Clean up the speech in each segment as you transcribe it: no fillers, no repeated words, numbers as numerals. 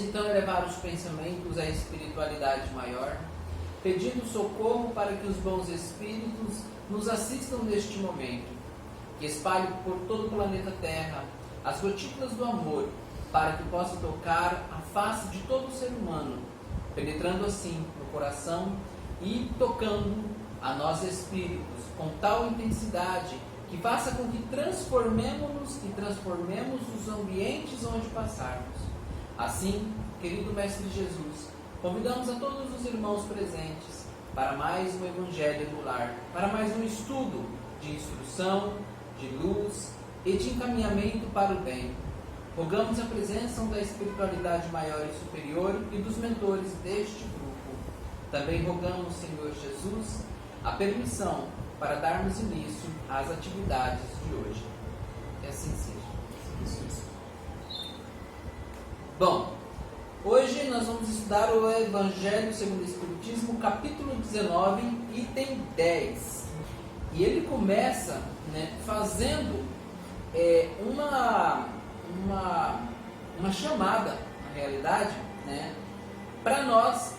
então elevar os pensamentos à espiritualidade maior, pedindo socorro para que os bons espíritos nos assistam neste momento, que espalhe por todo o planeta Terra as gotículas do amor, para que possa tocar a face de todo ser humano, penetrando assim no coração e tocando a nós espíritos com tal intensidade que faça com que transformemos os ambientes onde passarmos. Assim, querido Mestre Jesus, convidamos a todos os irmãos presentes para mais um Evangelho no Lar, para mais um estudo de instrução, de luz e de encaminhamento para o bem. Rogamos a presença da espiritualidade maior e superior e dos mentores deste grupo. Também rogamos, Senhor Jesus, a permissão para darmos início às atividades de hoje. Que assim seja. Bom, hoje nós vamos estudar o Evangelho segundo o Espiritismo, capítulo 19, item 10. E ele começa, fazendo uma chamada, na realidade, para nós,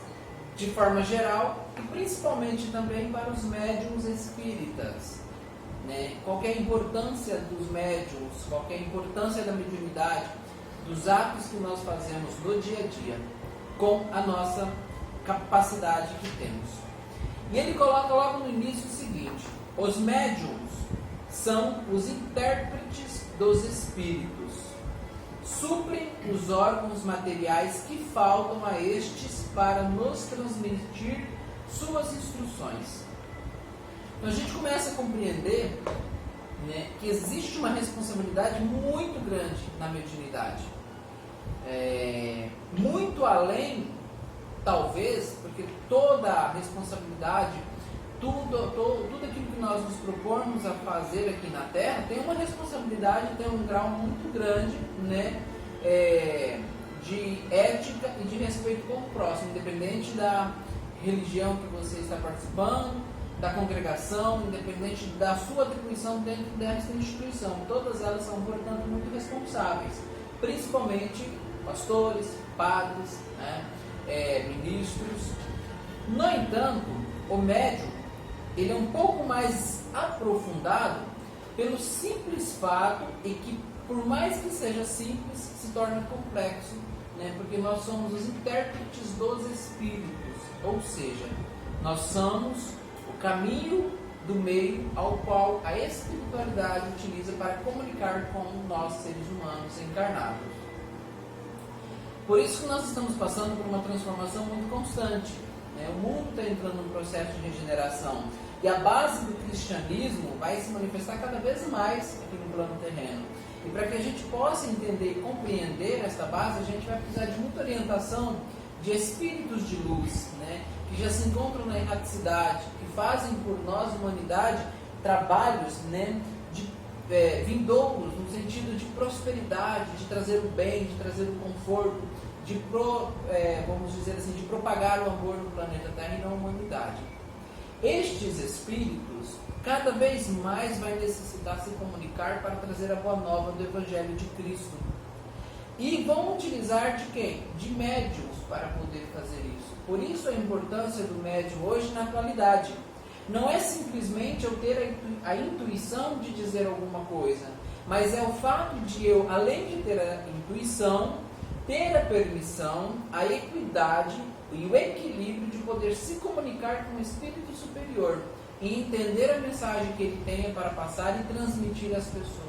de forma geral, e principalmente também para os médiuns espíritas. Qual que é a importância dos médiuns, qual que é a importância da mediunidade, dos atos que nós fazemos no dia a dia, com a nossa capacidade que temos. E ele coloca logo no início o seguinte: os médiuns são os intérpretes dos espíritos, suprem os órgãos materiais que faltam a estes para nos transmitir suas instruções. Então a gente começa a compreender que existe uma responsabilidade muito grande na mediunidade. Muito além, talvez, porque toda a responsabilidade, tudo aquilo que nós nos propomos a fazer aqui na Terra tem uma responsabilidade, tem um grau muito grande, de ética e de respeito com o próximo, independente da religião que você está participando, da congregação, independente da sua atribuição dentro dessa instituição. Todas elas são, portanto, muito responsáveis, principalmente pastores, padres, ministros. No entanto, o médium, ele é um pouco mais aprofundado pelo simples fato e que, por mais que seja simples, se torna complexo, porque nós somos os intérpretes dos espíritos, ou seja, nós somos o caminho do meio ao qual a espiritualidade utiliza para comunicar com nós, seres humanos encarnados. Por isso que nós estamos passando por uma transformação muito constante. O mundo está entrando num processo de regeneração. E a base do cristianismo vai se manifestar cada vez mais aqui no plano terreno. E para que a gente possa entender e compreender esta base, a gente vai precisar de muita orientação de espíritos de luz, que já se encontram na erraticidade, que fazem por nós, humanidade, trabalhos vindouros, no sentido de prosperidade, de trazer o bem, de trazer o conforto, vamos dizer assim, de propagar o amor no planeta Terra e na humanidade. Estes espíritos cada vez mais vai necessitar se comunicar para trazer a boa nova do Evangelho de Cristo. E vão utilizar de quem? De médiuns para poder fazer isso. Por isso a importância do médium hoje na atualidade. Não é simplesmente eu ter a intuição de dizer alguma coisa, mas é o fato de eu, além de ter a intuição, ter a permissão, a equidade e o equilíbrio de poder se comunicar com o Espírito Superior e entender a mensagem que ele tenha para passar e transmitir às pessoas.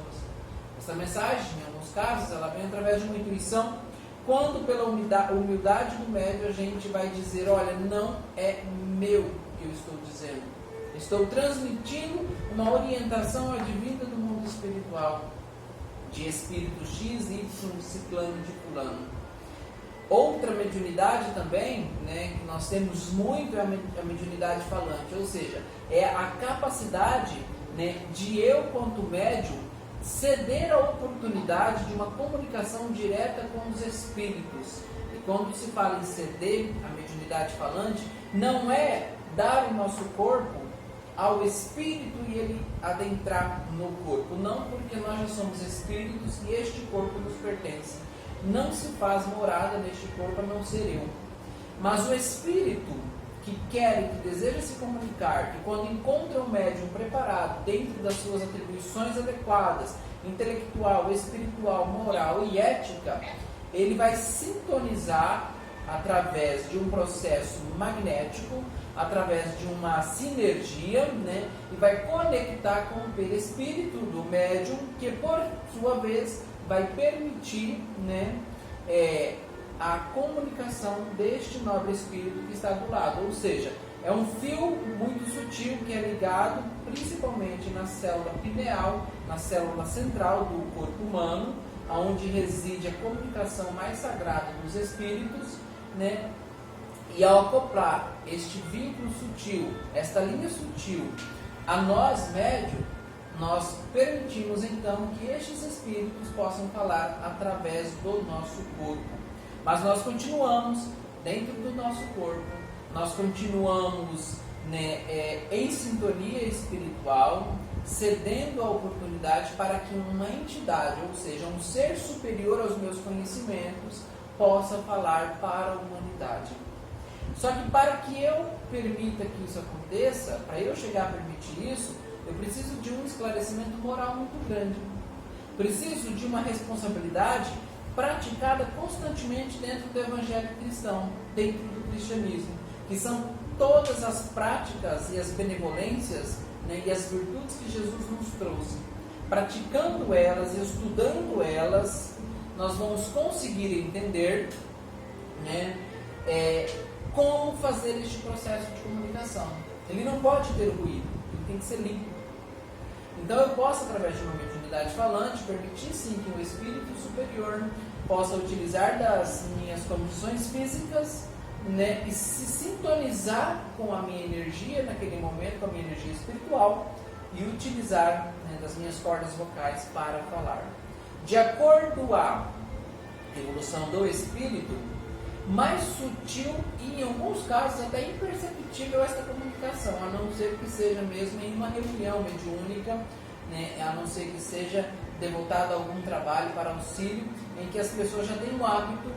Essa mensagem, em alguns casos, ela vem através de uma intuição, quando pela humildade do médium a gente vai dizer: olha, não é meu que eu estou dizendo, estou transmitindo uma orientação advinda do mundo espiritual, de espírito X, Y, ciclano de fulano. Outra mediunidade também, que nós temos muito, é a mediunidade falante, ou seja, é a capacidade de eu, quanto médium, ceder a oportunidade de uma comunicação direta com os espíritos. E quando se fala em ceder a mediunidade falante, não é dar o nosso corpo ao espírito e ele adentrar no corpo, não, porque nós já somos espíritos e este corpo nos pertence. não se faz morada neste corpo a não ser eu. Mas o espírito que quer e que deseja se comunicar, que quando encontra um médium preparado dentro das suas atribuições adequadas, intelectual, espiritual, moral e ética, ele vai sintonizar através de um processo magnético, através de uma sinergia, né, e vai conectar com o perispírito do médium, que por sua vez vai permitir, né, a comunicação deste nobre espírito que está do lado. Ou seja, é um fio muito sutil que é ligado principalmente na célula pineal, na célula central do corpo humano, onde reside a comunicação mais sagrada dos espíritos, né? E ao acoplar este vínculo sutil, esta linha sutil, a nós, médium, nós permitimos então que estes espíritos possam falar através do nosso corpo. Mas nós continuamos dentro do nosso corpo, nós continuamos, né, em sintonia espiritual, cedendo a oportunidade para que uma entidade, ou seja, um ser superior aos meus conhecimentos, possa falar para a humanidade. Só que para que eu permita que isso aconteça, para eu chegar a permitir isso, eu preciso de um esclarecimento moral muito grande. Preciso de uma responsabilidade praticada constantemente dentro do evangelho cristão, dentro do cristianismo, que são todas as práticas e as benevolências, né, e as virtudes que Jesus nos trouxe. Praticando elas, estudando elas, nós vamos conseguir entender, né, como fazer este processo de comunicação. Ele não pode ter ruído, ele tem que ser limpo. Então eu posso, através de uma mediunidade falante, permitir sim que um espírito superior possa utilizar das minhas condições físicas, né, e se sintonizar com a minha energia naquele momento, com a minha energia espiritual, e utilizar, né, das minhas cordas vocais para falar. De acordo à evolução do espírito, mais sutil e em alguns casos até imperceptível esta comunicação, a não ser que seja mesmo em uma reunião mediúnica, né, a não ser que seja devotado a algum trabalho para auxílio, em que as pessoas já têm o hábito,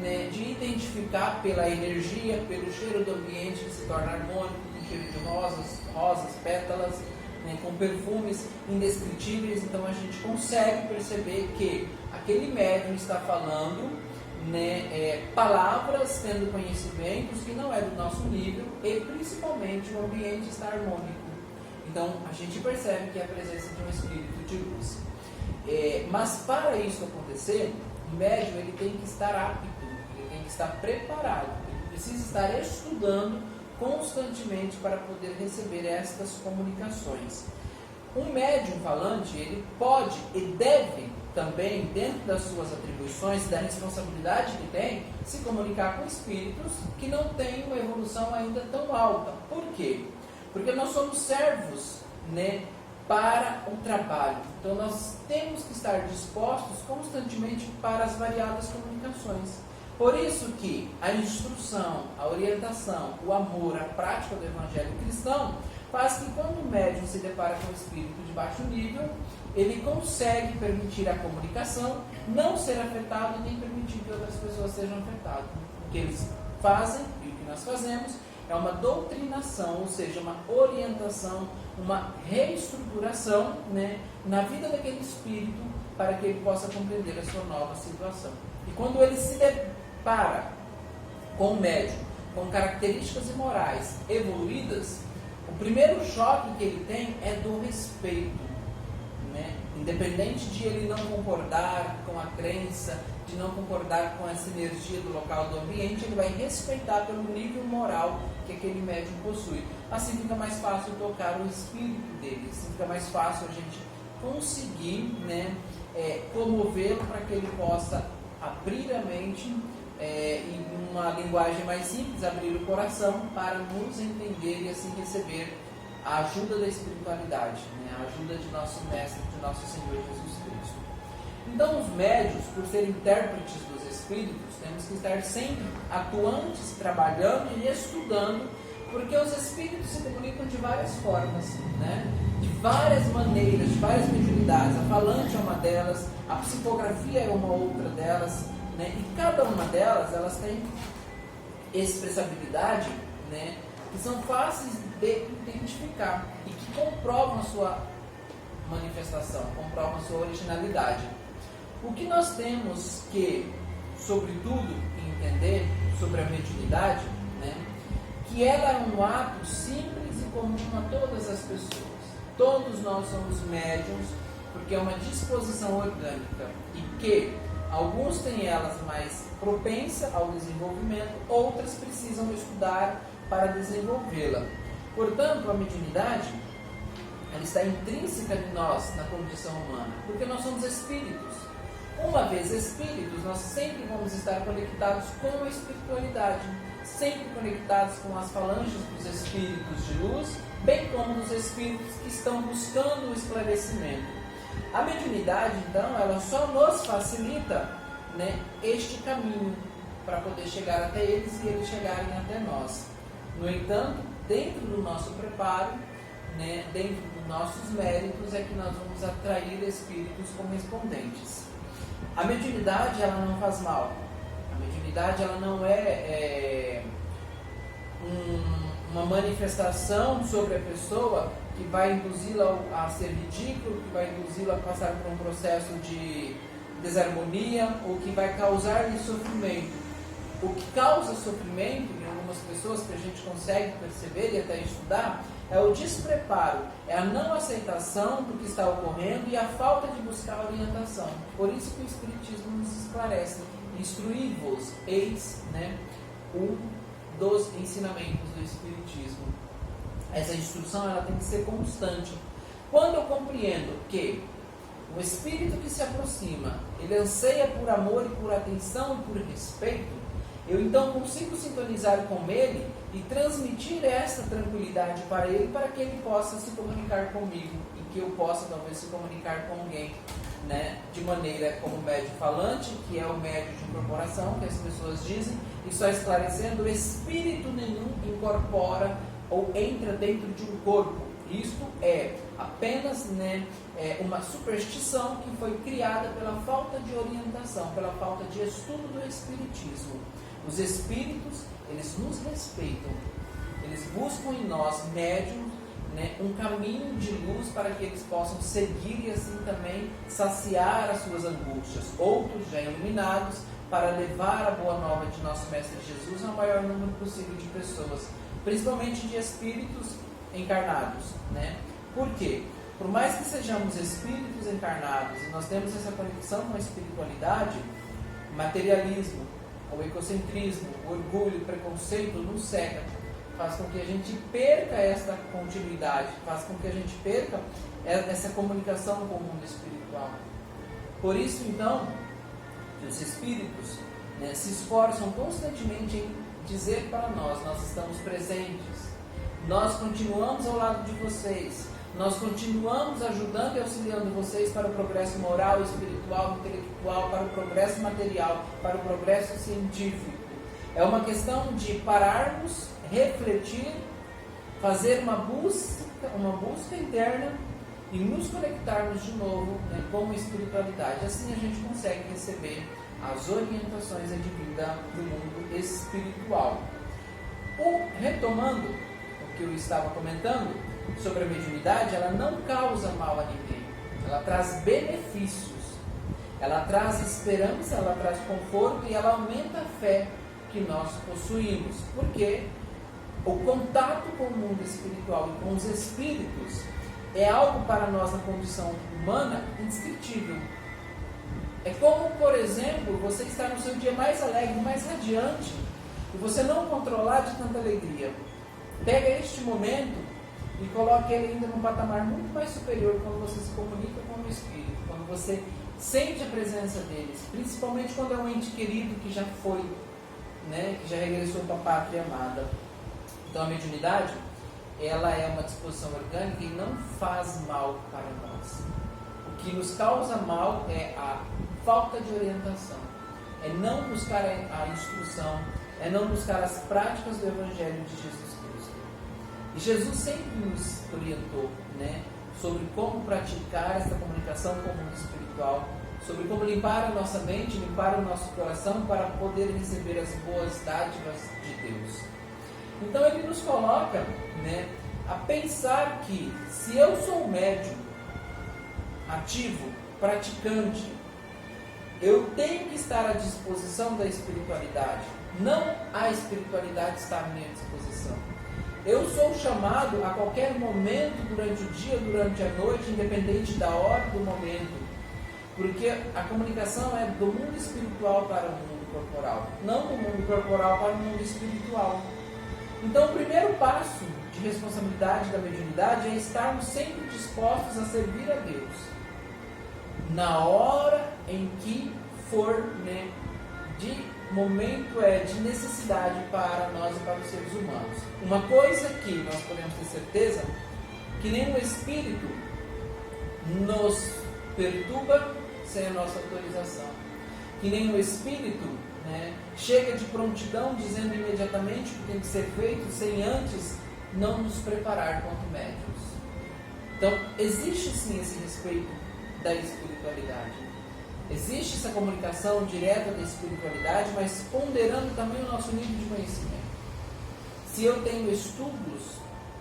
né, de identificar pela energia, pelo cheiro do ambiente que se torna harmônico, com cheiro de rosas, pétalas, né, com perfumes indescritíveis. Então a gente consegue perceber que aquele médium está falando, né, palavras, tendo conhecimentos que não é do nosso nível, e principalmente o ambiente está harmônico. Então a gente percebe que é a presença de um espírito de luz. Mas para isso acontecer, o médium ele tem que estar apto, ele tem que estar preparado, ele precisa estar estudando constantemente para poder receber estas comunicações. Um médium falante, ele pode e deve também, dentro das suas atribuições, da responsabilidade que tem, se comunicar com espíritos que não têm uma evolução ainda tão alta. Por quê? Porque nós somos servos, né, para o trabalho. Então nós temos que estar dispostos constantemente para as variadas comunicações. Por isso que a instrução, a orientação, o amor, a prática do evangelho cristão faz que quando o médium se depara com um espírito de baixo nível, ele consegue permitir a comunicação, não ser afetado nem permitir que outras pessoas sejam afetadas. O que eles fazem e o que nós fazemos é uma doutrinação, ou seja, uma orientação, uma reestruturação, né, na vida daquele espírito para que ele possa compreender a sua nova situação. E quando ele se depara com o médium, com características morais evoluídas, o primeiro choque que ele tem é do respeito, né? Independente de ele não concordar com a crença, de não concordar com essa energia do local, do ambiente, ele vai respeitar pelo nível moral que aquele médium possui. Assim fica mais fácil tocar o espírito dele, assim fica mais fácil a gente conseguir, né, comovê-lo para que ele possa abrir a mente, em uma linguagem mais simples, abrir o coração para nos entender e assim receber a ajuda da espiritualidade, né, a ajuda de nosso Mestre, de nosso Senhor Jesus Cristo. Então os médiuns, por serem intérpretes dos espíritos, temos que estar sempre atuantes, trabalhando e estudando, porque os espíritos se comunicam de várias formas, né? De várias maneiras, de várias mediunidades. A falante é uma delas, a psicografia é uma outra delas, né? E cada uma delas, elas têm expressabilidade, né? Que são fáceis de identificar e que comprovam a sua manifestação, comprovam a sua originalidade. O que nós temos que, sobretudo, entender sobre a mediunidade, né? Que ela é um ato simples e comum a todas as pessoas. Todos nós somos médiuns, porque é uma disposição orgânica e que alguns têm elas mais propensa ao desenvolvimento, outras precisam estudar para desenvolvê-la. Portanto, a mediunidade, ela está intrínseca de nós na condição humana, porque nós somos espíritos. Uma vez espíritos, nós sempre vamos estar conectados com a espiritualidade, sempre conectados com as falanges dos espíritos de luz, bem como dos espíritos que estão buscando o esclarecimento. A mediunidade, então, ela só nos facilita, né, este caminho para poder chegar até eles e eles chegarem até nós. No entanto, dentro do nosso preparo, né, dentro dos nossos méritos, é que nós vamos atrair espíritos correspondentes. A mediunidade, ela não faz mal. A mediunidade, ela não é uma manifestação sobre a pessoa que vai induzi-la a ser ridículo, que vai induzi-la a passar por um processo de desarmonia ou que vai causar-lhe sofrimento. O que causa sofrimento em algumas pessoas, que a gente consegue perceber e até estudar, é o despreparo, é a não aceitação do que está ocorrendo e a falta de buscar orientação. Por isso que o Espiritismo nos esclarece: instruí-vos, eis, né, um dos ensinamentos do Espiritismo. Essa instrução, ela tem que ser constante. Quando eu compreendo que o espírito que se aproxima, ele anseia por amor e por atenção e por respeito, eu então consigo sintonizar com ele e transmitir essa tranquilidade para ele, para que ele possa se comunicar comigo e que eu possa talvez se comunicar com alguém, né? De maneira como médio falante, que é o médio de incorporação, que as pessoas dizem, e só esclarecendo, espírito nenhum incorpora ou entra dentro de um corpo. Isto é apenas, né, uma superstição que foi criada pela falta de orientação, pela falta de estudo do Espiritismo. Os Espíritos, eles nos respeitam, eles buscam em nós, médiuns, né, um caminho de luz para que eles possam seguir e assim também saciar as suas angústias. Outros já iluminados para levar a boa nova de nosso Mestre Jesus ao maior número possível de pessoas, principalmente de espíritos encarnados, né? Por quê? Por mais que sejamos espíritos encarnados e nós temos essa conexão com a espiritualidade, o materialismo, o egocentrismo, o orgulho, o preconceito nos cega, faz com que a gente perca essa continuidade, faz com que a gente perca essa comunicação com o mundo espiritual. Por isso, então, os espíritos, né, se esforçam constantemente em dizer para nós: nós estamos presentes, nós continuamos ao lado de vocês, nós continuamos ajudando e auxiliando vocês para o progresso moral, espiritual, intelectual, para o progresso material, para o progresso científico. É uma questão de pararmos, refletir, fazer uma busca interna e nos conectarmos de novo, né, com a espiritualidade. Assim a gente consegue receber as orientações advindas do mundo espiritual. Retomando o que eu estava comentando sobre a mediunidade, ela não causa mal a ninguém, ela traz benefícios, ela traz esperança, ela traz conforto e ela aumenta a fé que nós possuímos, porque o contato com o mundo espiritual e com os espíritos é algo para nós na condição humana indescritível. É como, por exemplo, você estar no seu dia mais alegre, mais radiante, e você não controlar de tanta alegria. Pega este momento e coloque ele ainda num patamar muito mais superior quando você se comunica com o Espírito, quando você sente a presença deles, principalmente quando é um ente querido que já foi, né, que já regressou para a pátria amada. Então a mediunidade, ela é uma disposição orgânica e não faz mal para nós. O que nos causa mal é a falta de orientação, é não buscar a instrução, é não buscar as práticas do Evangelho de Jesus Cristo. E Jesus sempre nos orientou, né, sobre como praticar essa comunicação com o mundo espiritual, sobre como limpar a nossa mente, limpar o nosso coração para poder receber as boas dádivas de Deus. Então ele nos coloca, né, a pensar que se eu sou médium, ativo, praticante, eu tenho que estar à disposição da espiritualidade. Não a espiritualidade está à minha disposição. Eu sou chamado a qualquer momento, durante o dia, durante a noite, independente da hora do momento. Porque a comunicação é do mundo espiritual para o mundo corporal, não do mundo corporal para o mundo espiritual. Então, o primeiro passo de responsabilidade da mediunidade é estarmos sempre dispostos a servir a Deus, na hora em que for, né, de momento de necessidade para nós e para os seres humanos. Uma coisa que nós podemos ter certeza, que nenhum espírito nos perturba sem a nossa autorização. Que nenhum espírito, né, chega de prontidão dizendo imediatamente o que tem que ser feito sem antes não nos preparar quanto médiuns. Então, existe sim esse respeito da espiritualidade. Existe essa comunicação direta da espiritualidade, mas ponderando também o nosso nível de conhecimento. Se eu tenho estudos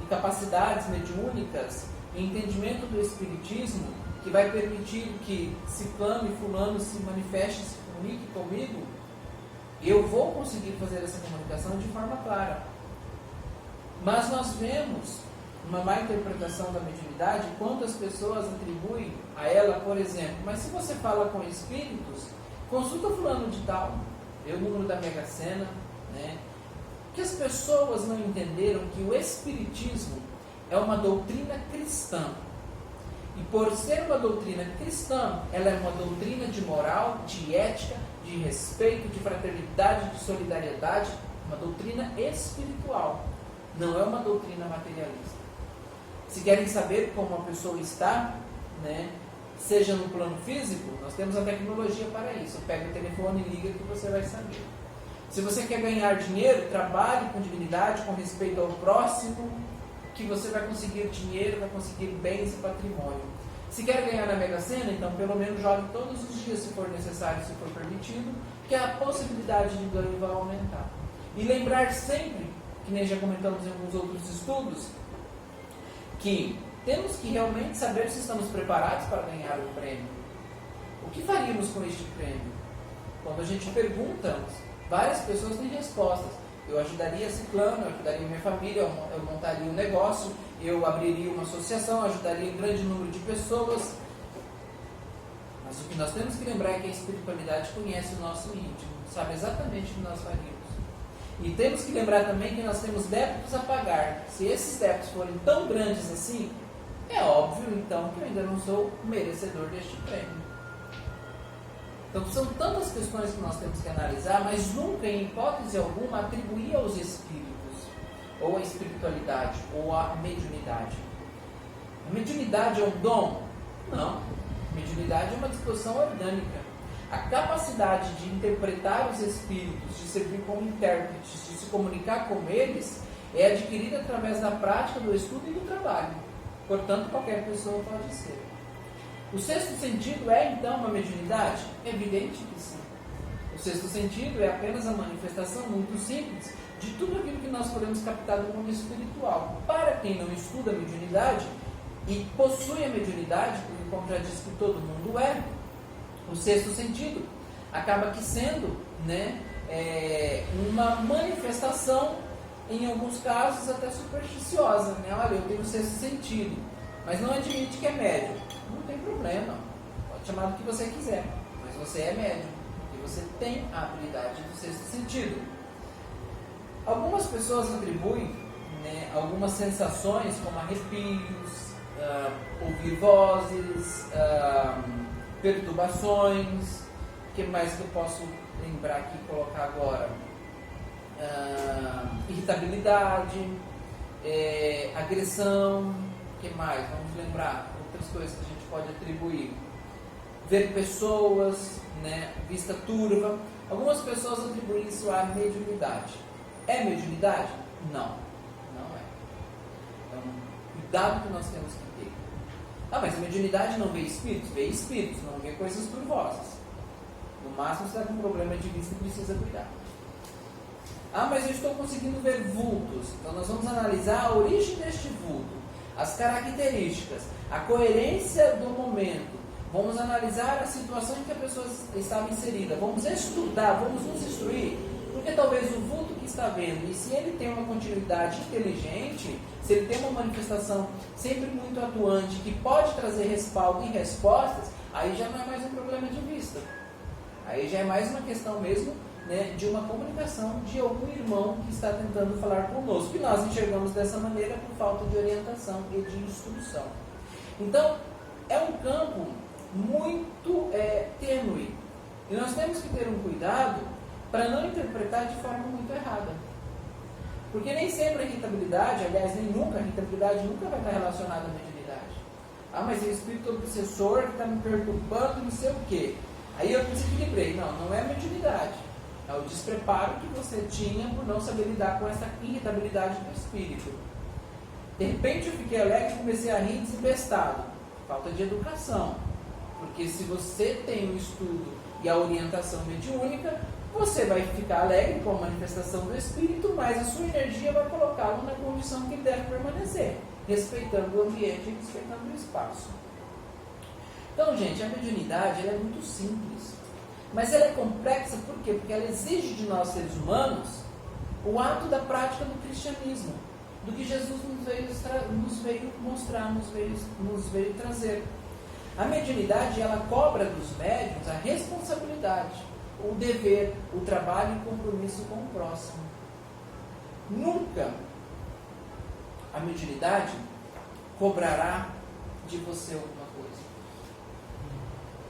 e capacidades mediúnicas e entendimento do espiritismo, que vai permitir que ciclano e fulano se manifeste, se comunique comigo, eu vou conseguir fazer essa comunicação de forma clara. Mas nós vemos uma má interpretação da mediunidade quando as pessoas atribuem a ela, por exemplo, mas se você fala com espíritos, consulta fulano de tal, vê o número da Mega Sena, né? Que as pessoas não entenderam que o espiritismo é uma doutrina cristã. E por ser uma doutrina cristã, ela é uma doutrina de moral, de ética, de respeito, de fraternidade, de solidariedade, uma doutrina espiritual, não é uma doutrina materialista. Se querem saber como a pessoa está, né, seja no plano físico, nós temos a tecnologia para isso. Pega o telefone e liga que você vai saber. Se você quer ganhar dinheiro, trabalhe com dignidade, com respeito ao próximo, que você vai conseguir dinheiro, vai conseguir bens e patrimônio. Se quer ganhar na Mega Sena, então pelo menos jogue todos os dias, se for necessário, se for permitido, que a possibilidade de ganho vai aumentar. E lembrar sempre, que nem já comentamos em alguns outros estudos, que temos que realmente saber se estamos preparados para ganhar o prêmio. O que faríamos com este prêmio? Quando a gente pergunta, várias pessoas têm respostas. Eu ajudaria ciclano, eu ajudaria minha família, eu montaria um negócio, eu abriria uma associação, ajudaria um grande número de pessoas. Mas o que nós temos que lembrar é que a espiritualidade conhece o nosso íntimo, sabe exatamente o que nós faríamos. E temos que lembrar também que nós temos débitos a pagar. Se esses débitos forem tão grandes assim, é óbvio então que eu ainda não sou merecedor deste prêmio. Então são tantas questões que nós temos que analisar, mas nunca, em hipótese alguma, atribuir aos espíritos, ou à espiritualidade, ou à mediunidade. A mediunidade é um dom? Não. A mediunidade é uma disposição orgânica. A capacidade de interpretar os espíritos, de servir como intérpretes, de se comunicar com eles, é adquirida através da prática, do estudo e do trabalho. Portanto, qualquer pessoa pode ser. O sexto sentido é, então, uma mediunidade? É evidente que sim. O sexto sentido é apenas a manifestação muito simples de tudo aquilo que nós podemos captar do mundo espiritual. Para quem não estuda a mediunidade e possui a mediunidade, porque, como já disse que todo mundo é, o sexto sentido acaba que sendo, né, uma manifestação, em alguns casos até supersticiosa, né? Olha, eu tenho o sexto sentido, mas não admite que é médium. Não tem problema, pode chamar do que você quiser, mas você é médium e você tem a habilidade do sexto sentido. Algumas pessoas atribuem, né, algumas sensações como arrepios, ouvir vozes, perturbações. O que mais que eu posso lembrar aqui e colocar agora? Irritabilidade, agressão. O que mais? Vamos lembrar outras coisas que a gente pode atribuir. Ver pessoas, né, vista turva. Algumas pessoas atribuem isso à mediunidade. É mediunidade? Não, não é. Então, cuidado que nós temos que ter. Mas a mediunidade não vê espíritos, não vê coisas turvosas. No máximo você está com um problema de vista e precisa cuidar. Mas eu estou conseguindo ver vultos. Então nós vamos analisar a origem deste vulto, as características, a coerência do momento. Vamos analisar a situação em que a pessoa estava inserida. Vamos estudar, vamos nos instruir. Porque talvez o vulto que está vendo, e se ele tem uma continuidade inteligente, se ele tem uma manifestação sempre muito atuante, que pode trazer respaldo e respostas, aí já não é mais um problema de vista. Aí já é mais uma questão mesmo, né, de uma comunicação de algum irmão que está tentando falar conosco. E nós enxergamos dessa maneira por falta de orientação e de instrução. Então, é um campo muito tênue. E nós temos que ter um cuidado para não interpretar de forma muito errada. Porque nem sempre a irritabilidade, aliás, nem nunca, a irritabilidade nunca vai estar relacionada à mediunidade. Mas é o espírito obsessor que está me perturbando, não sei o quê. Aí eu desequilibrei. Não é a mediunidade. É o despreparo que você tinha por não saber lidar com essa irritabilidade do espírito. De repente eu fiquei alegre e comecei a rir desembestado. Falta de educação. Porque se você tem o estudo e a orientação mediúnica, você vai ficar alegre com a manifestação do espírito, mas a sua energia vai colocá-lo na condição que ele deve permanecer, respeitando o ambiente e respeitando o espaço. Então, gente, a mediunidade ela é muito simples, mas ela é complexa por quê? Porque ela exige de nós, seres humanos, o ato da prática do cristianismo, do que Jesus nos veio mostrar, nos veio trazer. A mediunidade, ela cobra dos médiuns a responsabilidade, o dever, o trabalho e o compromisso com o próximo. Nunca a mediunidade cobrará de você alguma coisa.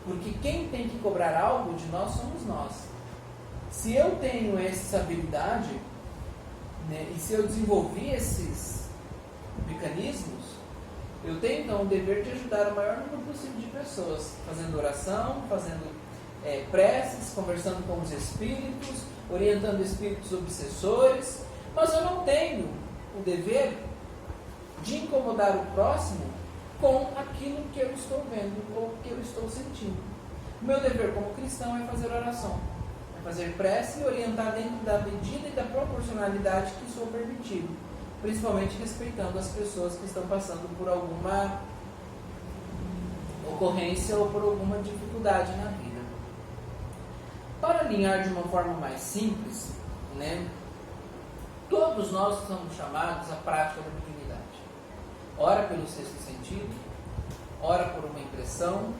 Porque quem tem que cobrar algo de nós somos nós. Se eu tenho essa habilidade, né, e se eu desenvolvi esses mecanismos, eu tenho então o dever de ajudar o maior número possível de pessoas, fazendo oração, fazendo preces, conversando com os espíritos, orientando espíritos obsessores, mas eu não tenho o dever de incomodar o próximo com aquilo que eu estou vendo ou que eu estou sentindo. O meu dever como cristão é fazer oração, é fazer prece e orientar dentro da medida e da proporcionalidade que isso é permitido, principalmente respeitando as pessoas que estão passando por alguma ocorrência ou por alguma dificuldade na vida. Para alinhar de uma forma mais simples, né, todos nós somos chamados à prática da mediunidade. Ora pelo sexto sentido, ora por uma impressão,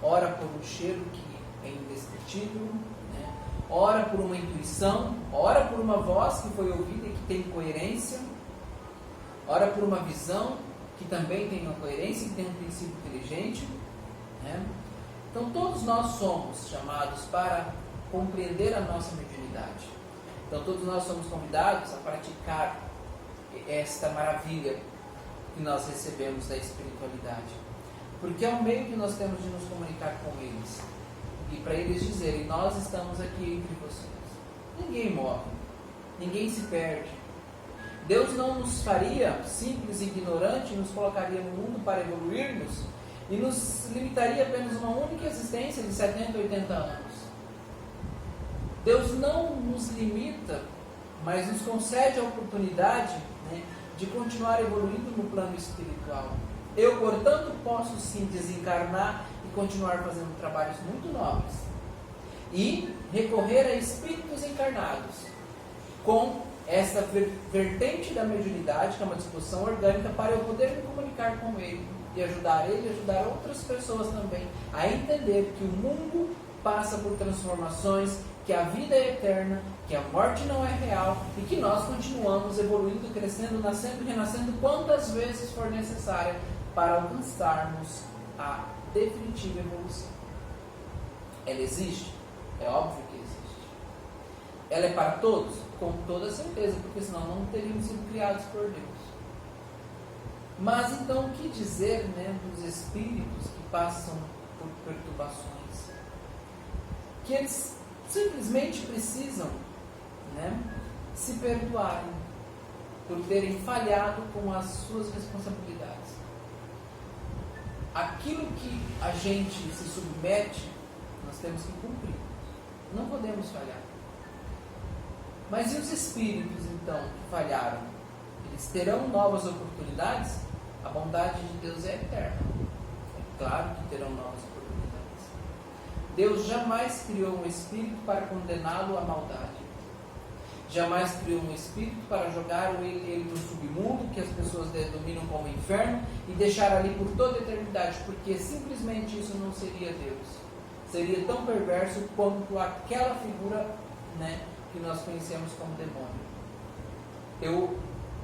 ora por um cheiro que é indescritível, né, ora por uma intuição, ora por uma voz que foi ouvida e que tem coerência, ora por uma visão que também tem uma coerência e que tem um princípio inteligente, né? Então todos nós somos chamados para compreender a nossa mediunidade. Então todos nós somos convidados a praticar esta maravilha que nós recebemos da espiritualidade, porque é o meio que nós temos de nos comunicar com eles e para eles dizerem: nós estamos aqui entre vocês. Ninguém morre, ninguém se perde. Deus não nos faria simples e ignorante, nos colocaria no mundo para evoluirmos e nos limitaria apenas uma única existência de 70, 80 anos. Deus não nos limita, mas nos concede a oportunidade, né, de continuar evoluindo no plano espiritual. Eu, portanto, posso sim desencarnar e continuar fazendo trabalhos muito nobres e recorrer a espíritos encarnados com essa vertente da mediunidade, que é uma disposição orgânica, para eu poder me comunicar com ele e ajudar ele e ajudar outras pessoas também a entender que o mundo passa por transformações, que a vida é eterna, que a morte não é real e que nós continuamos evoluindo, crescendo, nascendo e renascendo quantas vezes for necessária para alcançarmos a definitiva evolução. Ela existe? É óbvio que existe. Ela é para todos? Com toda certeza, porque senão não teríamos sido criados por Deus. Mas então o que dizer, né, dos espíritos que passam por perturbações? Que eles simplesmente precisam, né, se perdoarem por terem falhado com as suas responsabilidades. aquilo que a gente se submete, nós temos que cumprir. Não podemos falhar. Mas e os espíritos, então, que falharam? Eles terão novas oportunidades? A bondade de Deus é eterna. É claro que terão novas oportunidades. Deus jamais criou um espírito para condená-lo à maldade. Jamais criou um espírito para jogar ele no submundo, que as pessoas denominam como inferno, e deixar ali por toda a eternidade, porque simplesmente isso não seria Deus. Seria tão perverso quanto aquela figura, né, que nós conhecemos como demônio. Eu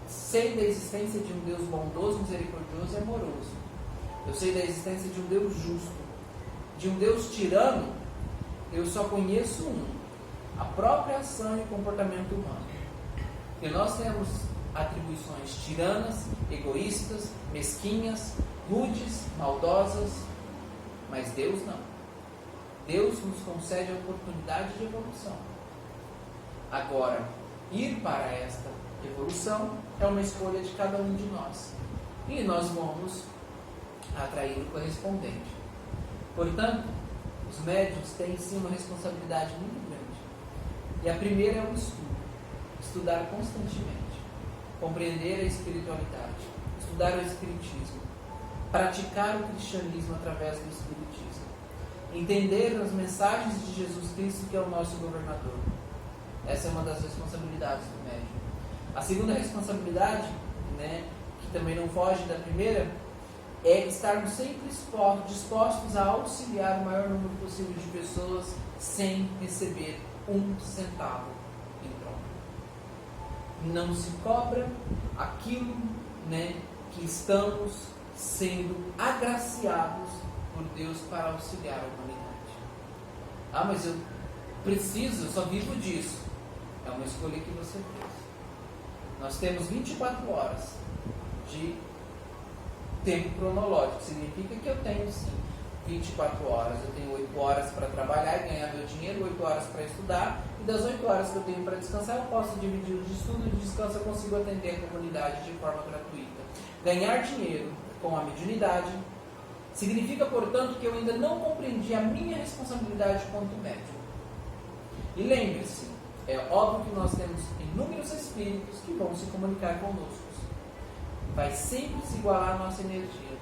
sei da existência de um Deus bondoso, misericordioso e amoroso. Eu sei da existência de um Deus justo. De um Deus tirano, eu só conheço um: a própria ação e comportamento humano. E nós temos atribuições tiranas, egoístas, mesquinhas, rudes, maldosas, mas Deus não. Deus nos concede a oportunidade de evolução. Agora, ir para esta evolução é uma escolha de cada um de nós. E nós vamos atrair o correspondente. Portanto, os médiuns têm sim uma responsabilidade muito grande. E a primeira é o estudo. Estudar constantemente. Compreender a espiritualidade. Estudar o espiritismo. Praticar o cristianismo através do espiritismo. Entender as mensagens de Jesus Cristo, que é o nosso governador. Essa é uma das responsabilidades do médium. A segunda responsabilidade, né, que também não foge da primeira, é estarmos sempre dispostos a auxiliar o maior número possível de pessoas sem receber um centavo em troca. Não se cobra aquilo, né, que estamos sendo agraciados por Deus para auxiliar a humanidade. Ah, mas eu só vivo disso. É uma escolha que você fez. Nós temos 24 horas de tempo cronológico. Significa que eu tenho sim 24 horas. Eu tenho 8 horas para trabalhar e ganhar meu dinheiro, 8 horas para estudar, e das 8 horas que eu tenho para descansar, eu posso dividir o de estudo e de descanso eu consigo atender a comunidade de forma gratuita. Ganhar dinheiro com a mediunidade significa, portanto, que eu ainda não compreendi a minha responsabilidade quanto médium. E lembre-se, é óbvio que nós temos inúmeros espíritos que vão se comunicar conosco. Vai sempre se igualar a nossa energia.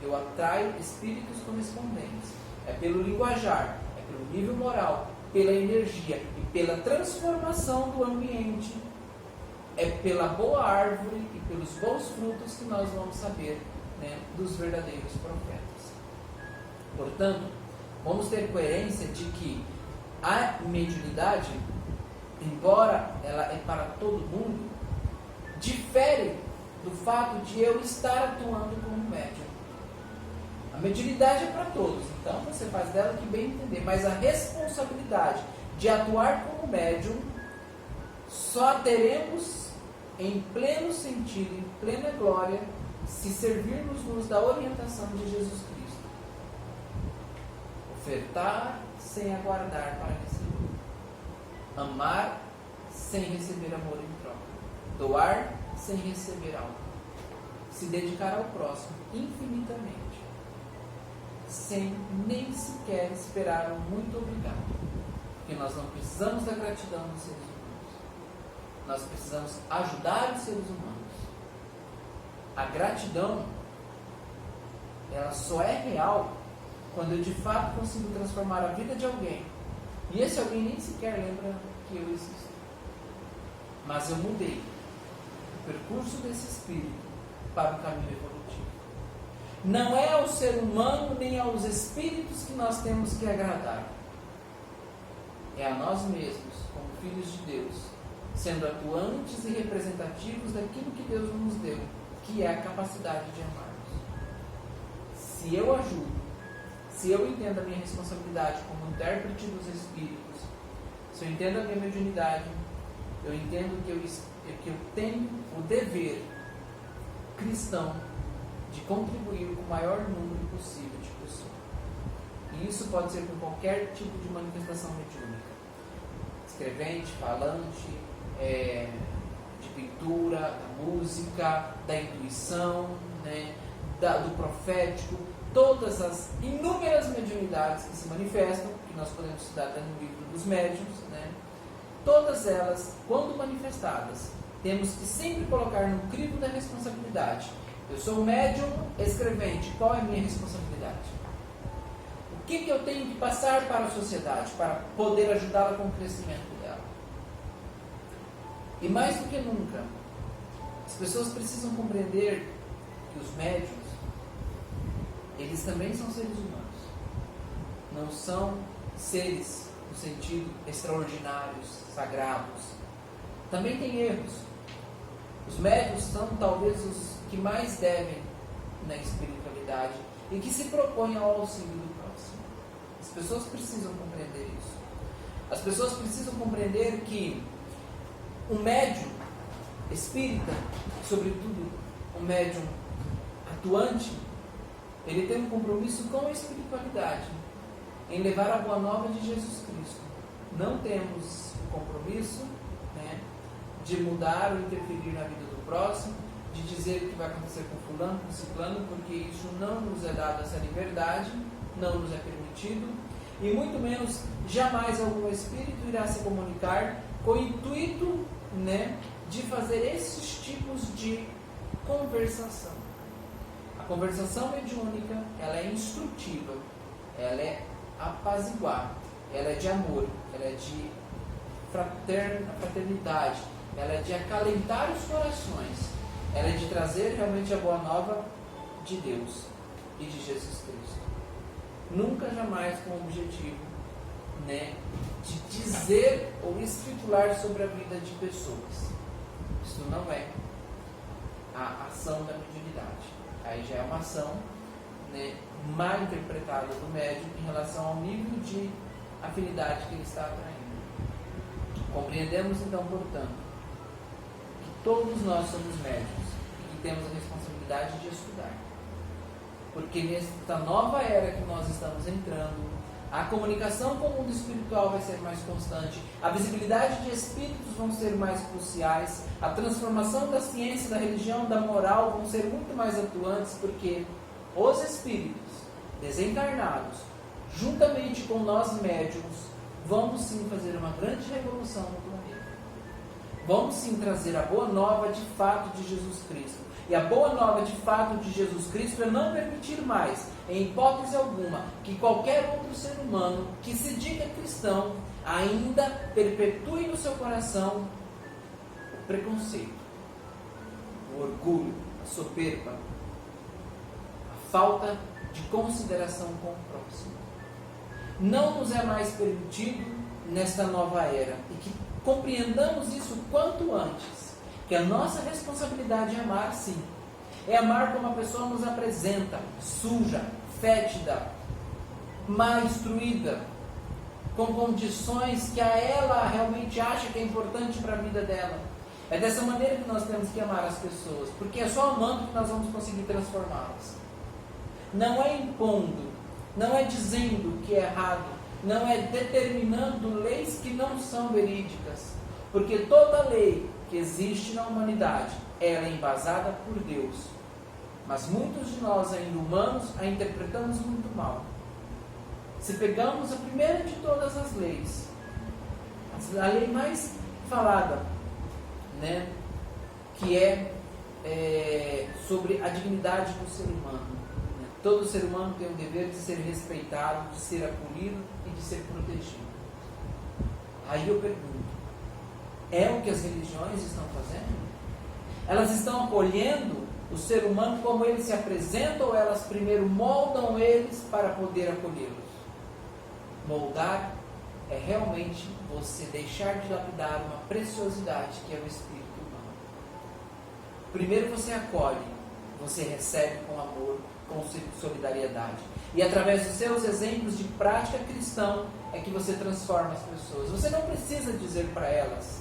Eu atraio espíritos correspondentes. É pelo linguajar, é pelo nível moral, pela energia e pela transformação do ambiente. É pela boa árvore e pelos bons frutos que nós vamos saber, né, dos verdadeiros profetas. Portanto, vamos ter coerência de que a mediunidade, embora ela é para todo mundo, difere do fato de eu estar atuando como médium. A mediunidade é para todos, então você faz dela o que bem entender, mas a responsabilidade de atuar como médium só teremos em pleno sentido, em plena glória, se servirmos-nos da orientação de Jesus Cristo. Ofertar sem aguardar para receber. Amar sem receber amor em troca. Doar sem receber algo. Se dedicar ao próximo infinitamente. Sem nem sequer esperar um muito obrigado. Porque nós não precisamos da gratidão dos seres humanos. Nós precisamos ajudar os seres humanos. A gratidão, ela só é real quando eu de fato consigo transformar a vida de alguém. E esse alguém nem sequer lembra que eu existo. Mas eu mudei o percurso desse espírito para o caminho evolutivo. Não é ao ser humano nem aos espíritos que nós temos que agradar. É a nós mesmos, como filhos de Deus, sendo atuantes e representativos daquilo que Deus nos deu, que é a capacidade de amarmos. Se eu ajudo, se eu entendo a minha responsabilidade como intérprete dos espíritos, se eu entendo a minha mediunidade, eu entendo que eu tenho o dever cristão de contribuir com o maior número possível de pessoas. E isso pode ser com qualquer tipo de manifestação mediúnica. Escrevente, falante, de pintura, da música, da intuição, né, do profético. todas as inúmeras mediunidades que se manifestam, que nós podemos estudar até no livro dos médiuns, né? Todas elas, quando manifestadas, temos que sempre colocar no crivo da responsabilidade. Eu sou um médium escrevente, qual é a minha responsabilidade? O que eu tenho que passar para a sociedade para poder ajudá-la com o crescimento dela? E mais do que nunca, as pessoas precisam compreender que os médiuns, eles também são seres humanos. Não são seres no sentido extraordinários, sagrados. Também tem erros. Os médiuns são talvez os que mais devem na espiritualidade e que se propõem ao auxílio do próximo. As pessoas precisam compreender isso. As pessoas precisam compreender que um médium espírita, sobretudo um médium atuante, ele tem um compromisso com a espiritualidade, em levar a boa nova de Jesus Cristo. Não temos o compromisso, né, de mudar ou interferir na vida do próximo, de dizer o que vai acontecer com fulano, com ciclano, porque isso não nos é dado, essa liberdade, não nos é permitido, e muito menos jamais algum espírito irá se comunicar com o intuito, né, de fazer esses tipos de conversação. A conversação mediúnica, ela é instrutiva, ela é apaziguar, ela é de amor, ela é de fraternidade, ela é de acalentar os corações, ela é de trazer realmente a boa nova de Deus e de Jesus Cristo. Nunca, jamais com o objetivo, né, de dizer ou escriturar sobre a vida de pessoas. Isso não é a ação da mediunidade. Aí já é uma ação, né, mal interpretada do médium em relação ao nível de afinidade que ele está atraindo. Compreendemos então, portanto, que todos nós somos médiuns e que temos a responsabilidade de estudar. Porque nesta nova era que nós estamos entrando, a comunicação com o mundo espiritual vai ser mais constante, a visibilidade de espíritos vão ser mais cruciais, a transformação da ciência, da religião, da moral vão ser muito mais atuantes, porque os espíritos desencarnados, juntamente com nós médiuns, vamos sim fazer uma grande revolução no planeta. Vamos sim trazer a boa nova de fato de Jesus Cristo. E a boa nova de fato de Jesus Cristo é não permitir mais, em hipótese alguma, que qualquer outro ser humano que se diga cristão ainda perpetue no seu coração o preconceito, o orgulho, a soberba, a falta de consideração com o próximo. Não nos é mais permitido nesta nova era, e que compreendamos isso quanto antes, que a nossa responsabilidade é amar, sim. É amar como a pessoa nos apresenta, suja, fétida, mal instruída, com condições que a ela realmente acha que é importante para a vida dela. É dessa maneira que nós temos que amar as pessoas, porque é só amando que nós vamos conseguir transformá-las. Não é impondo, não é dizendo que é errado, não é determinando leis que não são verídicas, porque toda lei que existe na humanidade, ela é embasada por Deus. Mas muitos de nós, ainda humanos, a interpretamos muito mal. Se pegamos a primeira de todas as leis, a lei mais falada, né, que é sobre a dignidade do ser humano. Todo ser humano tem o dever de ser respeitado, de ser acolhido e de ser protegido. Aí eu pergunto, é o que as religiões estão fazendo? Elas estão acolhendo o ser humano como ele se apresenta, ou elas primeiro moldam eles para poder acolhê-los? Moldar é realmente você deixar de lapidar uma preciosidade que é o espírito humano. Primeiro você acolhe, você recebe com amor, com solidariedade. E através dos seus exemplos de prática cristã é que você transforma as pessoas. Você não precisa dizer para elas.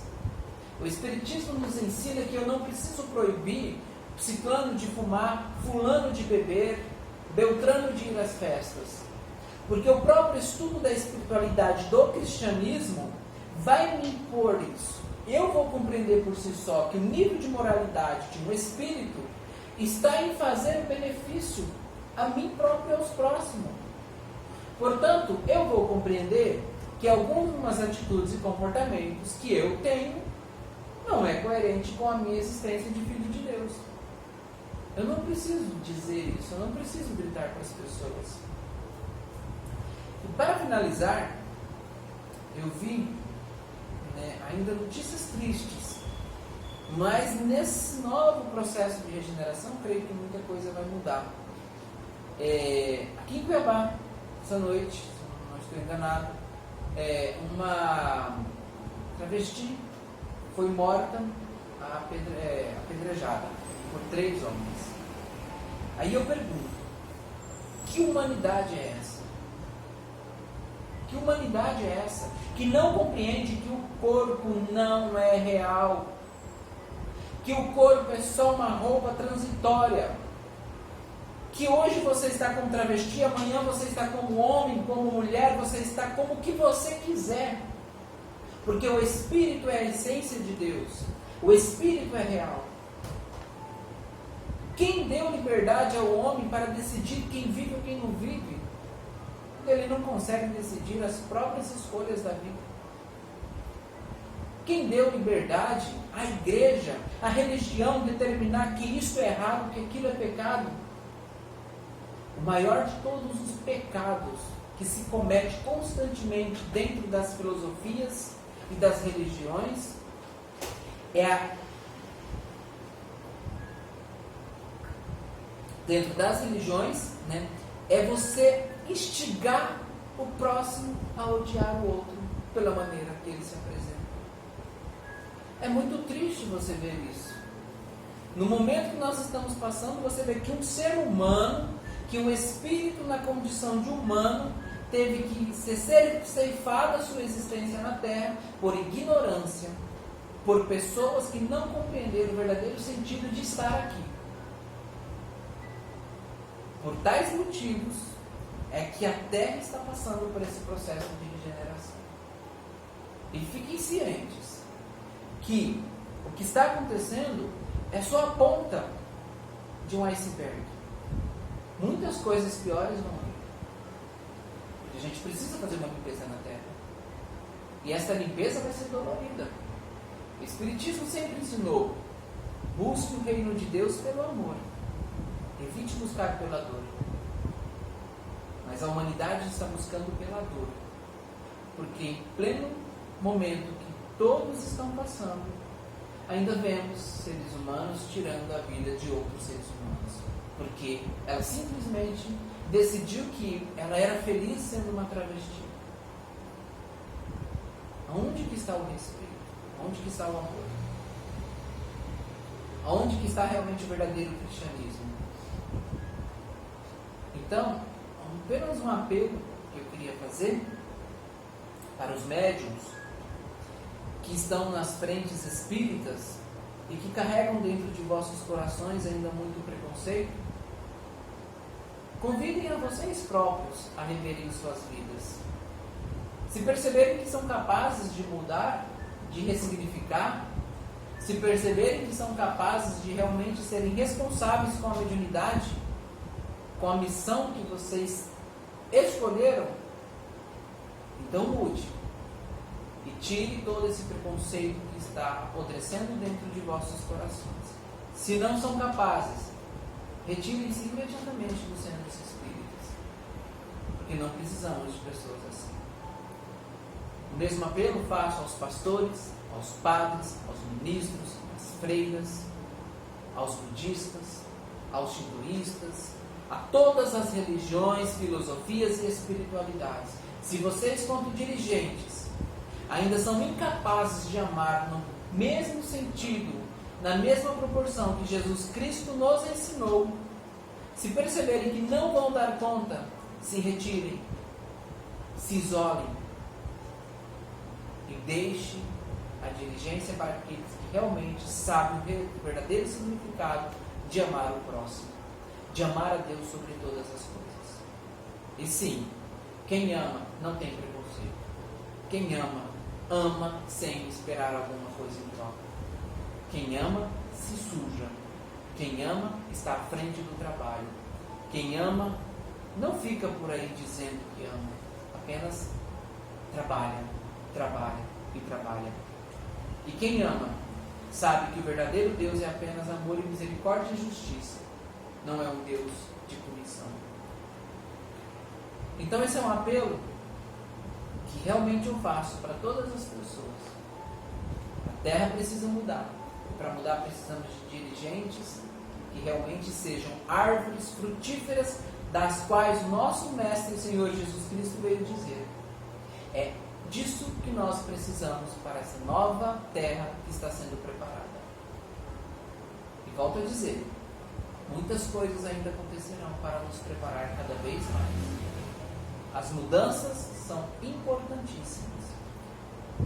O Espiritismo nos ensina que eu não preciso proibir ciclano de fumar, fulano de beber, beltrano de ir às festas. Porque o próprio estudo da espiritualidade do cristianismo vai me impor isso. Eu vou compreender por si só que o nível de moralidade de um espírito está em fazer o benefício a mim próprio e aos próximos. Portanto, eu vou compreender que algumas atitudes e comportamentos que eu tenho não é coerente com a minha existência de filho de Deus. Eu não preciso dizer isso, eu não preciso gritar para as pessoas. E para finalizar, eu vi ainda notícias tristes, mas nesse novo processo de regeneração, creio que muita coisa vai mudar. Aqui em Cuiabá, essa noite, se não estou enganado, uma travesti foi morta apedrejada por 3 homens. Aí eu pergunto, que humanidade é essa? Que humanidade é essa? Que não compreende que o corpo não é real, que o corpo é só uma roupa transitória, que hoje você está como travesti, amanhã você está como homem, como mulher, você está como o que você quiser, porque o Espírito é a essência de Deus, o Espírito é real. Quem deu liberdade ao homem para decidir quem vive ou quem não vive? Ele não consegue decidir as próprias escolhas da vida. Quem deu liberdade à igreja, à religião, determinar que isso é errado, que aquilo é pecado? O maior de todos os pecados que se comete constantemente dentro das filosofias e das religiões dentro das religiões, é você instigar o próximo a odiar o outro pela maneira que ele se apresenta. É muito triste você ver isso. No momento que nós estamos passando, você vê que um ser humano, que um espírito na condição de humano, teve que ser ceifada a sua existência na Terra por ignorância, por pessoas que não compreenderam o verdadeiro sentido de estar aqui. Por tais motivos é que a Terra está passando por esse processo de regeneração. E fiquem cientes que o que está acontecendo é só a ponta de um iceberg. Muitas coisas piores vão vir. A gente precisa fazer uma limpeza na Terra. E essa limpeza vai ser dolorida. O Espiritismo sempre ensinou: busque o reino de Deus pelo amor. Evite buscar pela dor. Mas a humanidade está buscando pela dor. Porque em pleno momento que todos estão passando, ainda vemos seres humanos tirando a vida de outros seres humanos. Porque ela simplesmente decidiu que ela era feliz sendo uma travesti. Aonde que está o respeito? Aonde que está o amor? Aonde que está realmente o verdadeiro cristianismo? Então, apenas um apelo que eu queria fazer para os médiuns que estão nas frentes espíritas e que carregam dentro de vossos corações ainda muito preconceito. Convidem a vocês próprios a reverem suas vidas. Se perceberem que são capazes de mudar, de ressignificar, se perceberem que são capazes de realmente serem responsáveis com a mediunidade, com a missão que vocês escolheram, então mude e tire todo esse preconceito que está apodrecendo dentro de vossos corações. Se não são capazes, retirem-se imediatamente dos centros espíritas, porque não precisamos de pessoas assim. O mesmo apelo faço aos pastores, aos padres, aos ministros, às freiras, aos budistas, aos shintoístas, a todas as religiões, filosofias e espiritualidades. Se vocês, quanto dirigentes, ainda são incapazes de amar no mesmo sentido, na mesma proporção que Jesus Cristo nos ensinou, se perceberem que não vão dar conta, se retirem, se isolem e deixem a dirigência para aqueles que realmente sabem o verdadeiro significado de amar o próximo, de amar a Deus sobre todas as coisas. E sim, quem ama não tem preconceito. Quem ama, ama sem esperar alguma coisa em troca. Quem ama, se suja. Quem ama, está à frente do trabalho. Quem ama não fica por aí dizendo que ama, apenas trabalha, trabalha e trabalha. E quem ama sabe que o verdadeiro Deus é apenas amor e misericórdia e justiça, não é um Deus de punição. Então esse é um apelo que realmente eu faço para todas as pessoas. A terra precisa mudar. E para mudar precisamos de dirigentes que realmente sejam árvores frutíferas, das quais o nosso Mestre e Senhor Jesus Cristo veio dizer. É disso que nós precisamos para essa nova terra que está sendo preparada. E volto a dizer, muitas coisas ainda acontecerão para nos preparar cada vez mais. As mudanças são importantíssimas,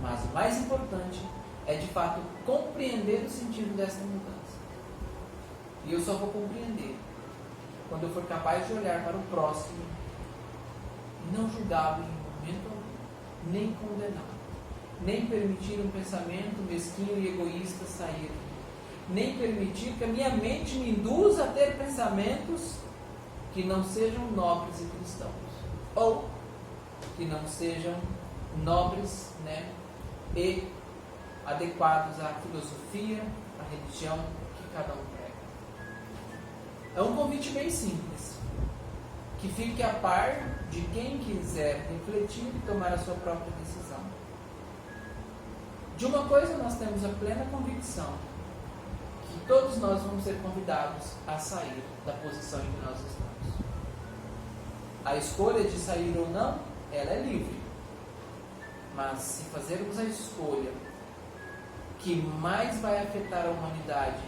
mas o mais importante é de fato compreender o sentido dessa mudança. E eu só vou compreender quando eu for capaz de olhar para o próximo e não julgá-lo em momento algum, nem condená-lo, nem permitir um pensamento mesquinho e egoísta sair, nem permitir que a minha mente me induza a ter pensamentos que não sejam nobres e cristãos, ou que não sejam nobres, e adequados à filosofia, à religião que cada um prega. É um convite bem simples, que fique a par de quem quiser refletir e tomar a sua própria decisão. De uma coisa nós temos a plena convicção, que todos nós vamos ser convidados a sair da posição em que nós estamos. A escolha de sair ou não, ela é livre. Mas se fazermos a escolha que mais vai afetar a humanidade,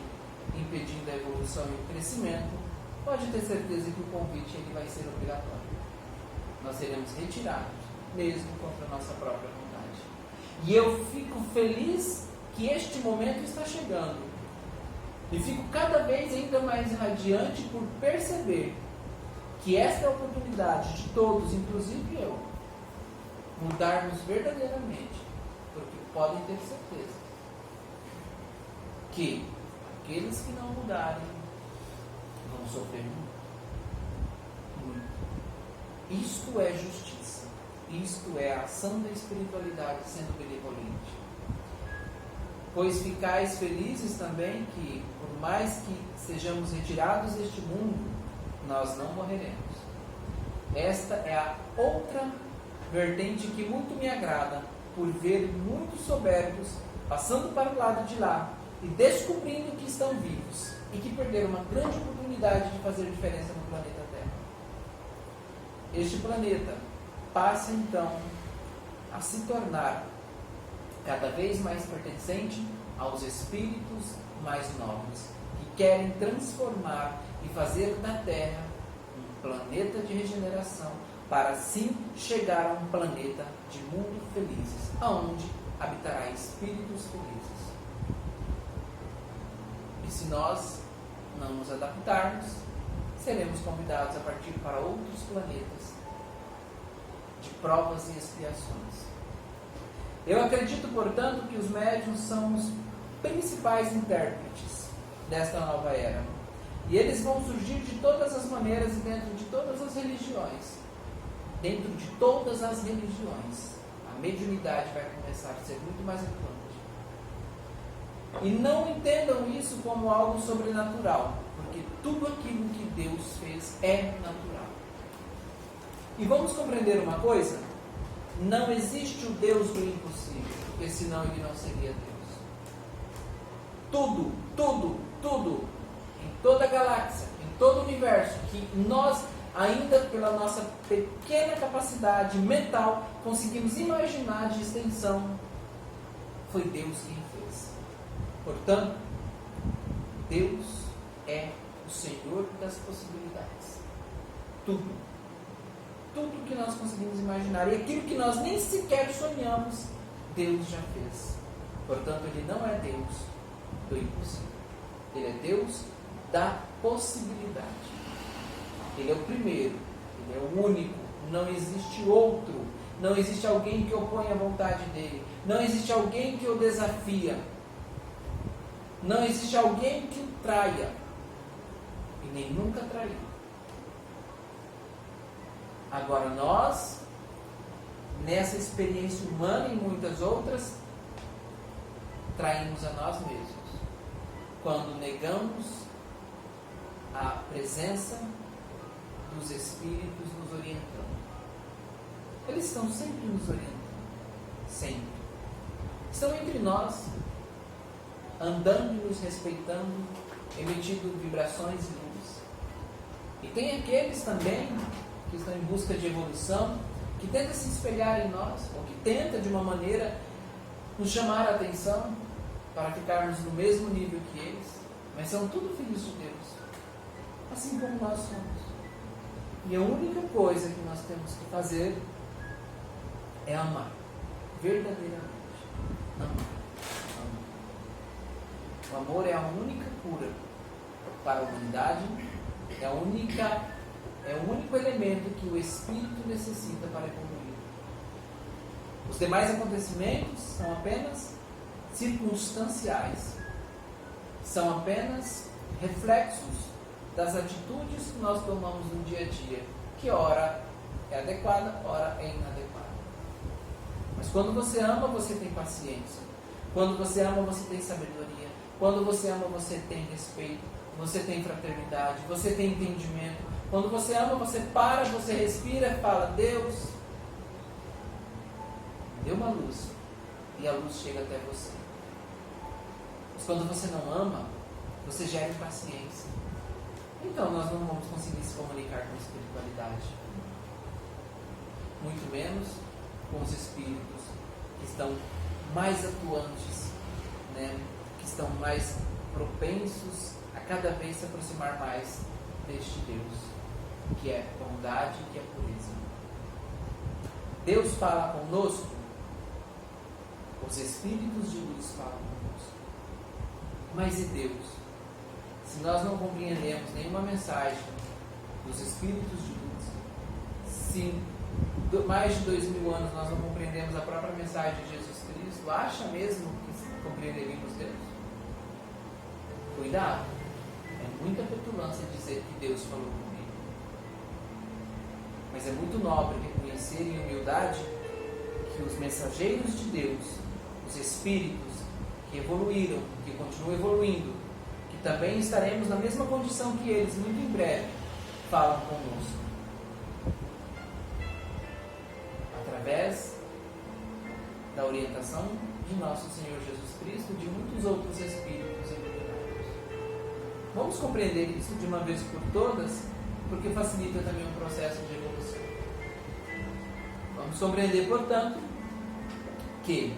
impedindo a evolução e o crescimento, pode ter certeza que o convite ele vai ser obrigatório. Nós seremos retirados, mesmo contra a nossa própria vontade. E eu fico feliz que este momento está chegando. E fico cada vez ainda mais radiante por perceber que esta é a oportunidade de todos, inclusive eu, mudarmos verdadeiramente, porque podem ter certeza que aqueles que não mudarem vão sofrer muito. Isto é justiça. Isto é a ação da espiritualidade sendo benevolente. Pois ficais felizes também que, por mais que sejamos retirados deste mundo, nós não morreremos. Esta é a outra vertente que muito me agrada, por ver muitos soberbos passando para o lado de lá e descobrindo que estão vivos e que perderam uma grande oportunidade de fazer diferença no planeta Terra. Este planeta passa então a se tornar cada vez mais pertencente aos espíritos mais nobres, que querem transformar e fazer da Terra um planeta de regeneração, para assim chegar a um planeta de mundo felizes, aonde habitará espíritos felizes. E se nós não nos adaptarmos, seremos convidados a partir para outros planetas de provas e expiações. Eu acredito, portanto, que os médiuns são os principais intérpretes desta nova era. E eles vão surgir de todas as maneiras e dentro de todas as religiões. Dentro de todas as religiões, a mediunidade vai começar a ser muito mais atuante. E não entendam isso como algo sobrenatural, porque tudo aquilo que Deus fez é natural. E vamos compreender uma coisa? Não existe o Deus do impossível, porque senão ele não seria Deus. Tudo, em toda a galáxia, em todo o universo, que nós, ainda pela nossa pequena capacidade mental, conseguimos imaginar de extensão, foi Deus quem fez. Portanto, Deus é o Senhor das possibilidades. Tudo que nós conseguimos imaginar, e aquilo que nós nem sequer sonhamos, Deus já fez. Portanto, Ele não é Deus do impossível. Ele é Deus da possibilidade. Ele é o primeiro, Ele é o único, não existe outro, não existe alguém que opõe a vontade dEle, não existe alguém que o desafia, não existe alguém que o traia, e nem nunca traiu. Agora nós, nessa experiência humana e muitas outras, traímos a nós mesmos quando negamos a presença dos Espíritos nos orientando. Eles estão sempre nos orientando, sempre. Estão entre nós, andando e nos respeitando, emitindo vibrações e luz. E tem aqueles também que estão em busca de evolução, que tenta se espelhar em nós, ou que tenta de uma maneira nos chamar a atenção para ficarmos no mesmo nível que eles, mas são tudo filhos de Deus, assim como nós somos. E a única coisa que nós temos que fazer é amar, verdadeiramente. Amar. O amor é a única cura para a humanidade, é o único elemento que o Espírito necessita para evoluir. Os demais acontecimentos são apenas circunstanciais, são apenas reflexos das atitudes que nós tomamos no dia a dia, que ora é adequada, ora é inadequada. Mas quando você ama, você tem paciência. Quando você ama, você tem sabedoria. Quando você ama, você tem respeito. Você tem fraternidade. Você tem entendimento. Quando você ama, você para, você respira e fala: Deus, dê uma luz. E a luz chega até você. Mas quando você não ama, você gera impaciência. Então nós não vamos conseguir se comunicar com a espiritualidade. Muito menos com os espíritos que estão mais atuantes, né? Que estão mais propensos a cada vez se aproximar mais deste Deus, que é bondade e que é pureza. Deus fala conosco, os espíritos de luz falam conosco. Mas e Deus? Se nós não compreendemos nenhuma mensagem dos espíritos de luz, se mais de 2000 anos nós não compreendemos a própria mensagem de Jesus Cristo, acha mesmo que compreenderíamos Deus? Cuidado, é muita petulância dizer que Deus falou comigo. Mas é muito nobre reconhecer em humildade que os mensageiros de Deus, os espíritos que evoluíram, que continuam evoluindo, que também estaremos na mesma condição que eles muito em breve, falam conosco. Através da orientação de nosso Senhor Jesus Cristo e de muitos outros espíritos iluminados. Vamos compreender isso de uma vez por todas, porque facilita também o processo de evolução. Vamos compreender, portanto, que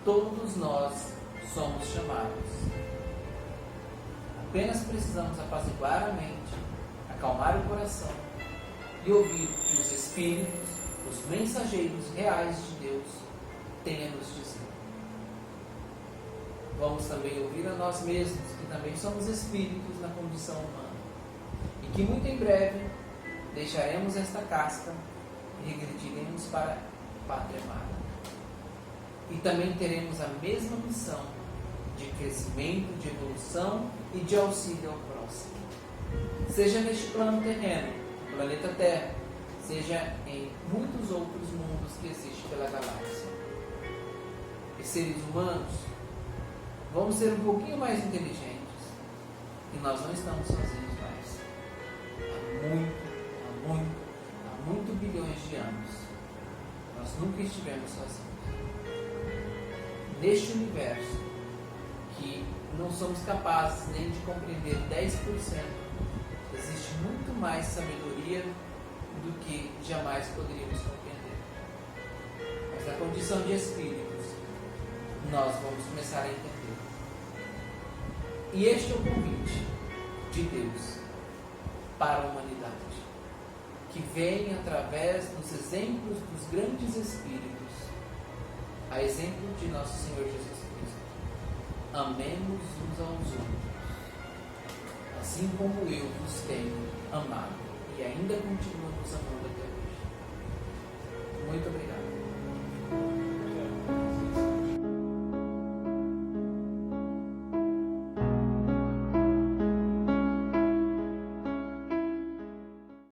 todos nós somos chamados. Apenas precisamos apaziguar a mente, acalmar o coração e ouvir o que os espíritos, os mensageiros reais de Deus, têm a nos dizer. Vamos também ouvir a nós mesmos, que também somos espíritos na condição humana, e que muito em breve deixaremos esta casca e regrediremos para a pátria amada. E também teremos a mesma missão de crescimento, de evolução e de auxílio ao próximo. Seja neste plano terreno, no planeta Terra, seja em muitos outros mundos que existem pela galáxia. E seres humanos, vamos ser um pouquinho mais inteligentes, e nós não estamos sozinhos mais. Há muito bilhões de anos, nós nunca estivemos sozinhos. Neste universo, que não somos capazes nem de compreender 10%, existe muito mais sabedoria do que jamais poderíamos compreender. Mas na condição de espíritos, nós vamos começar a entender. E este é o convite de Deus para a humanidade, que vem através dos exemplos dos grandes espíritos, a exemplo de nosso Senhor Jesus Cristo. Amemos uns aos outros, assim como eu vos tenho amado, e ainda continuo nos amando até hoje. Muito obrigado.